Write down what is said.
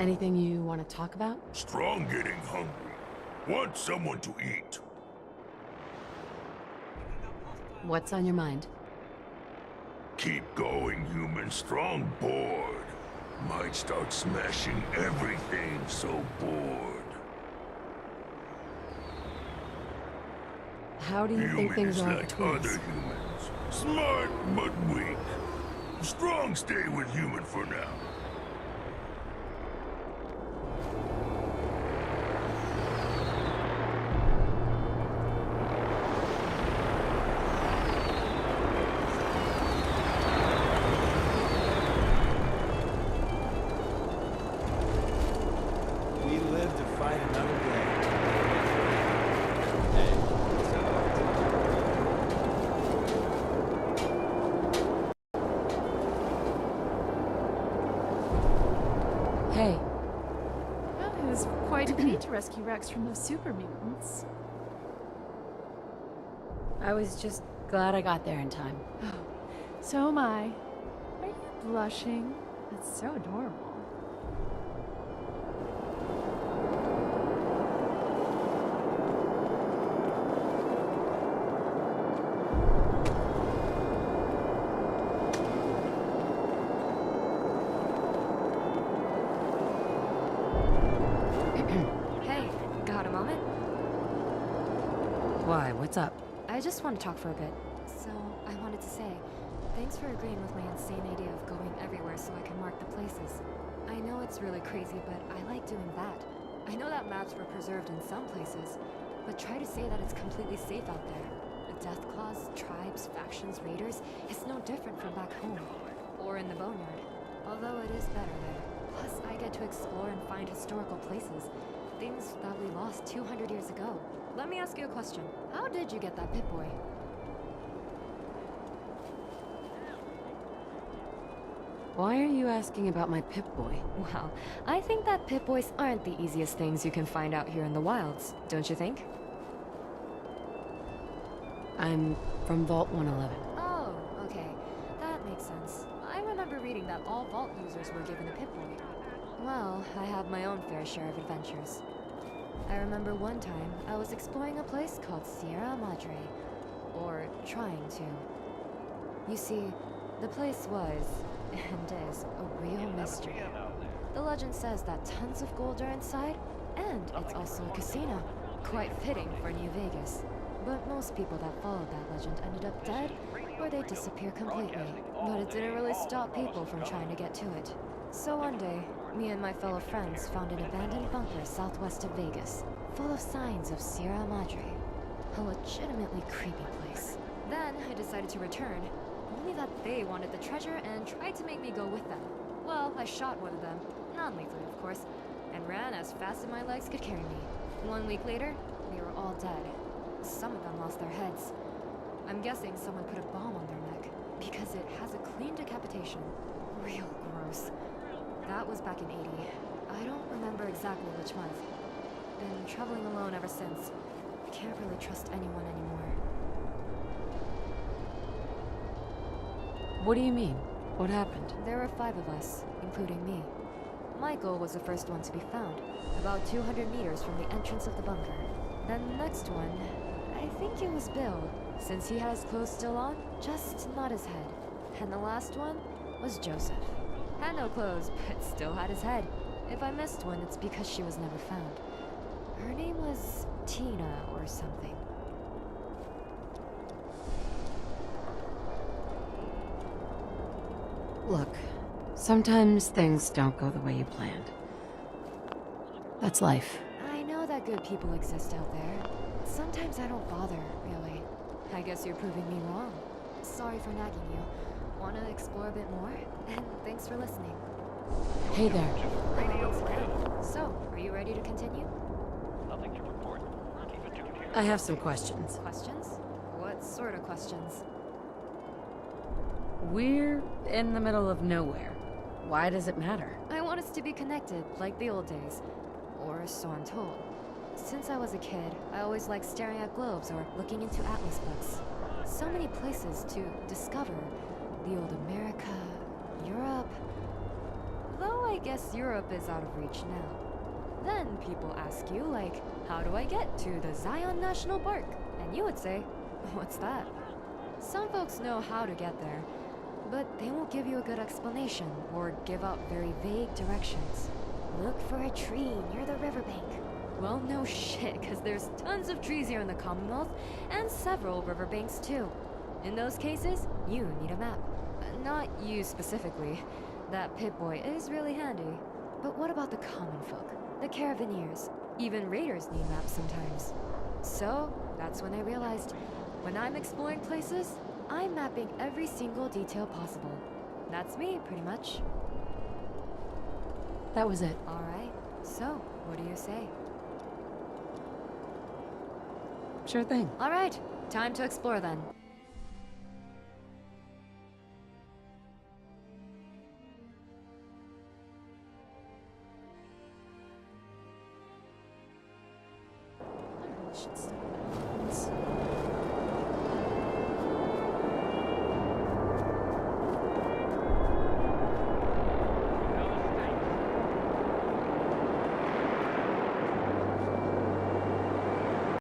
Anything you want to talk about? Strong getting hungry. Want someone to eat. What's on your mind? Keep going, human. Strong bored. Might start smashing everything, so bored. How do you think Human things is are like between other us? humans. Smart, but weak. Strong stay with human for now. We live to fight another day. Hey, Hey, Well, it was quite a feat to rescue Rex from those super mutants. I was just glad I got there in time. So am I. Are you blushing? That's so adorable. Hey, got a moment? Why? What's up? I just want to talk for a bit. So, I wanted to say, thanks for agreeing with my insane idea of going everywhere so I can mark the places. I know it's really crazy, but I like doing that. I know that maps were preserved in some places, but try to say that it's completely safe out there. The death claws, tribes, factions, raiders, it's no different from back home. Or in the boneyard. Although it is better there. Plus, I get to explore and find historical places. Things that we lost 200 years ago. Let me ask you a question. How did you get that Pip-Boy? Why are you asking about my Pip-Boy? Well, I think that Pip-Boys aren't the easiest things you can find out here in the wilds, don't you think? I'm from Vault 111. Oh, okay. That makes sense. I remember reading that all Vault users were given a Pip-Boy. Well, I have my own fair share of adventures. I remember one time I was exploring a place called Sierra Madre. Or trying to. You see, the place was, and is, a real mystery. The legend says that tons of gold are inside, and it's also a casino. Quite fitting for New Vegas. But most people that followed that legend ended up dead, or they disappear completely. But it didn't really stop people from trying to get to it. So one day, me and my fellow friends found an abandoned bunker southwest of Vegas, full of signs of Sierra Madre. A legitimately creepy place. Then I decided to return, only that they wanted the treasure and tried to make me go with them. Well, I shot one of them, non-lethally of course, and ran as fast as my legs could carry me. 1 week later, they were all dead. Some of them lost their heads. I'm guessing someone put a bomb on their neck, because it has a clean decapitation. Real gross. That was back in 80. I don't remember exactly which month. Been traveling alone ever since. Can't really trust anyone anymore. What do you mean? What happened? There were 5 of us, including me. Michael was the first one to be found, about 200 meters from the entrance of the bunker. Then the next one, I think it was Bill, since he had his clothes still on, just not his head. And the last one was Joseph. Had no clothes, but still had his head. If I missed one, it's because she was never found. Her name was Tina or something. Look, sometimes things don't go the way you planned. That's life. I know that good people exist out there. Sometimes I don't bother, really. I guess you're proving me wrong. Sorry for nagging you. Want to explore a bit more? And thanks for listening. Hey there. Thanks again. So, are you ready to continue? I have some questions. Questions? What sort of questions? We're in the middle of nowhere. Why does it matter? I want us to be connected, like the old days. Or so I'm told. Since I was a kid, I always liked staring at globes or looking into atlas books. So many places to discover. The old America, Europe. Though I I guess Europe is out of reach now. Then people ask you, like, how do I get to the Zion National Park? And you would say, what's that? Some folks know how to get there, but they won't give you a good explanation or give out very vague directions. Look for a tree near the riverbank. Well, no shit, because there's tons of trees here in the Commonwealth, and several riverbanks too. In those cases, you need a map. Not you specifically. That Pip-Boy is really handy. But what about the common folk? The caravaneers? Even raiders need maps sometimes. So, that's when I realized, when I'm exploring places, I'm mapping every single detail possible. That's me, pretty much. That was it. Alright, so, what do you say? Sure thing. Alright, time to explore then. I really should study that.